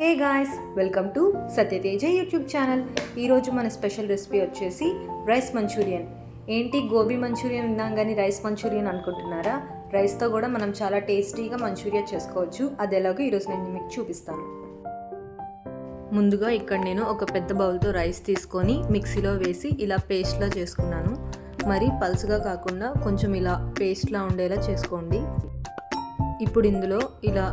Hey guys, welcome to Satyateja YouTube channel. ఈరోజు మన special recipe వచ్చేసి రైస్ మంచూరియన్. ఏంటి గోబీ మంచూరియన్ విన్నాం కానీ రైస్ మంచూరియన్ అనుకుంటున్నారా? రైస్తో కూడా మనం చాలా టేస్టీగా మంచూరియా చేసుకోవచ్చు. అది ఎలాగో ఈరోజు నేను మీకు చూపిస్తాను. ముందుగా ఇక్కడ నేను ఒక పెద్ద బౌల్తో రైస్ తీసుకొని మిక్సీలో వేసి ఇలా పేస్ట్లా చేసుకున్నాను. మరి పల్చగా కాకుండా కొంచెం ఇలా పేస్ట్లా ఉండేలా చేసుకోండి. ఇప్పుడు ఇందులో ఇలా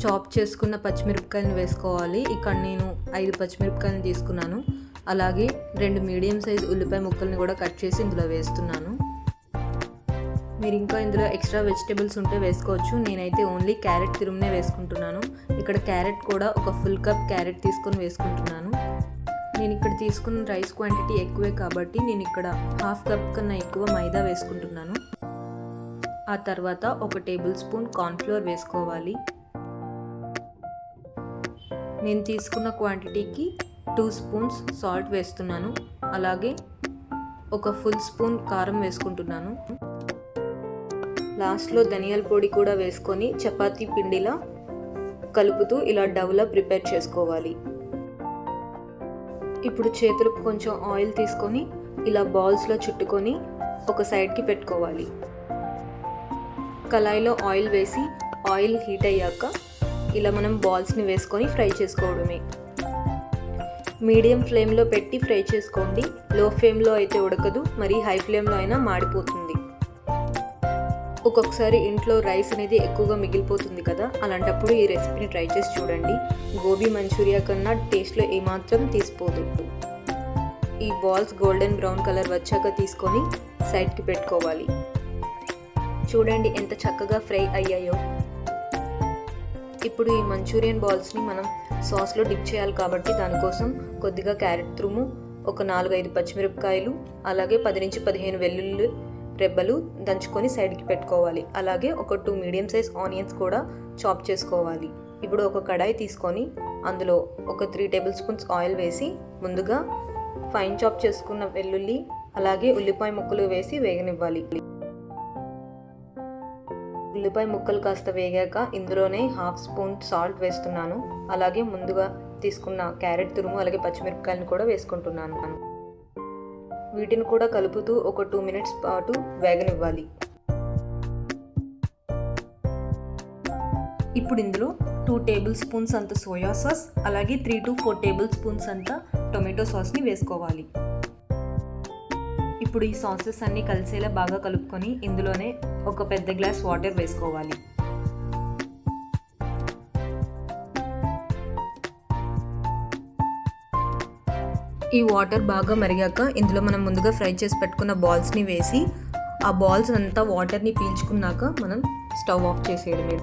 చాప్ చేసుకున్న పచ్చిమిరపకాయలను వేసుకోవాలి. ఇక్కడ నేను 5 పచ్చిమిరపకాయలను తీసుకున్నాను. అలాగే 2 మీడియం సైజ్ ఉల్లిపాయ ముక్కల్ని కూడా కట్ చేసి ఇందులో వేస్తున్నాను. మీరు ఇంకా ఇందులో ఎక్స్ట్రా వెజిటేబుల్స్ ఉంటే వేసుకోవచ్చు. నేనైతే ఓన్లీ క్యారెట్ తురుమునే వేసుకుంటున్నాను. ఇక్కడ క్యారెట్ కూడా ఒక ఫుల్ కప్ క్యారెట్ తీసుకొని వేసుకుంటున్నాను. నేను ఇక్కడ తీసుకున్న రైస్ క్వాంటిటీ ఎక్కువే కాబట్టి నేను ఇక్కడ హాఫ్ కప్ కన్నా ఎక్కువ మైదా వేసుకుంటున్నాను. ఆ తర్వాత 1 టేబుల్ స్పూన్ కార్న్ఫ్లోర్ వేసుకోవాలి. నేను తీసుకున్న క్వాంటిటీకి 2 స్పూన్స్ సాల్ట్ వేస్తున్నాను. అలాగే ఒక ఫుల్ స్పూన్ కారం వేసుకుంటున్నాను. లాస్ట్లో ధనియాల పొడి కూడా వేసుకొని చపాతీ పిండిలా కలుపుతూ ఇలా డవ్లా ప్రిపేర్ చేసుకోవాలి. ఇప్పుడు చేతులకు కొంచెం ఆయిల్ తీసుకొని ఇలా బాల్స్లో చుట్టుకొని ఒక సైడ్కి పెట్టుకోవాలి. కళాయిలో ఆయిల్ వేసి ఆయిల్ హీట్ అయ్యాక ఇలా మనం బాల్స్ని వేసుకొని ఫ్రై చేసుకోవడమే. మీడియం ఫ్లేమ్లో పెట్టి ఫ్రై చేసుకోండి. లో ఫ్లేమ్లో అయితే ఉడకదు, మరి హై ఫ్లేమ్లో అయినా మాడిపోతుంది. ఒక్కొక్కసారి ఇంట్లో రైస్ అనేది ఎక్కువగా మిగిలిపోతుంది కదా, అలాంటప్పుడు ఈ రెసిపీని ట్రై చేసి చూడండి. గోబీ మంచూరియా కన్నా టేస్ట్లో ఏమాత్రం తీసిపోదు. ఈ బాల్స్ గోల్డెన్ బ్రౌన్ కలర్ వచ్చాక తీసుకొని సైడ్కి పెట్టుకోవాలి. చూడండి ఎంత చక్కగా ఫ్రై అయ్యాయో. ఇప్పుడు ఈ మంచూరియన్ బాల్స్ని మనం సాస్లో డిప్ చేయాలి కాబట్టి దానికోసం కొద్దిగా క్యారెట్ తురుము, ఒక 4-5 పచ్చిమిరపకాయలు, అలాగే 10-15 వెల్లుల్లి రెబ్బలు దంచుకొని సైడ్కి పెట్టుకోవాలి. అలాగే ఒక 2 మీడియం సైజ్ ఆనియన్స్ కూడా చాప్ చేసుకోవాలి. ఇప్పుడు ఒక కడాయి తీసుకొని అందులో ఒక 3 టేబుల్ స్పూన్స్ ఆయిల్ వేసి ముందుగా ఫైన్ చాప్ చేసుకున్న వెల్లుల్లి అలాగే ఉల్లిపాయ ముక్కలు వేసి వేగనివ్వాలి. ఉల్లిపాయ ముక్కలు కాస్త వేగాక ఇందులోనే హాఫ్ స్పూన్ సాల్ట్ వేస్తున్నాను. అలాగే ముందుగా తీసుకున్న క్యారెట్ తురుము అలాగే పచ్చిమిరపకాయలను కూడా వేసుకుంటున్నాను. వీటిని కూడా కలుపుతూ ఒక 2 మినిట్స్ పాటు వేగనివ్వాలి. ఇప్పుడు ఇందులో 2 టేబుల్ స్పూన్స్ అంత సోయా సాస్ అలాగే 3-4 టేబుల్ స్పూన్స్ అంత టొమాటో సాస్ని వేసుకోవాలి. ఇప్పుడు ఈ సాసెస్ అన్నీ కలిసేలా బాగా కలుపుకొని ఇందులోనే ఒక పెద్ద గ్లాస్ వాటర్ వేసుకోవాలి. ఈ వాటర్ బాగా మరిగాక ఇందులో మనం ముందుగా ఫ్రై చేసి పెట్టుకున్న బాల్స్ని వేసి ఆ బాల్స్ అంతా వాటర్ని పీల్చుకున్నాక మనం స్టవ్ ఆఫ్ చేసేయడమే.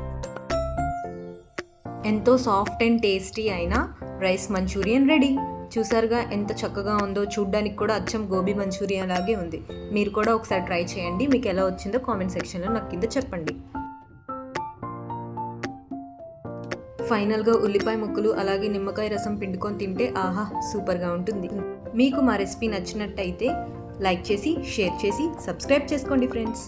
ఎంతో సాఫ్ట్ అండ్ టేస్టీ అయిన రైస్ మంచూరియన్ రెడీ. చూసారుగా ఎంత చక్కగా ఉందో. చూడ్డానికి కూడా అచ్చం గోబీ మంచూరియా లాగే ఉంది. మీరు కూడా ఒకసారి ట్రై చేయండి. మీకు ఎలా వచ్చిందో కామెంట్ సెక్షన్లో నాకు కింద చెప్పండి. ఫైనల్గా ఉల్లిపాయ ముక్కలు అలాగే నిమ్మకాయ రసం పిండుకొని తింటే ఆహా సూపర్గా ఉంటుంది. మీకు మా రెసిపీ నచ్చినట్టయితే లైక్ చేసి షేర్ చేసి సబ్స్క్రైబ్ చేసుకోండి ఫ్రెండ్స్.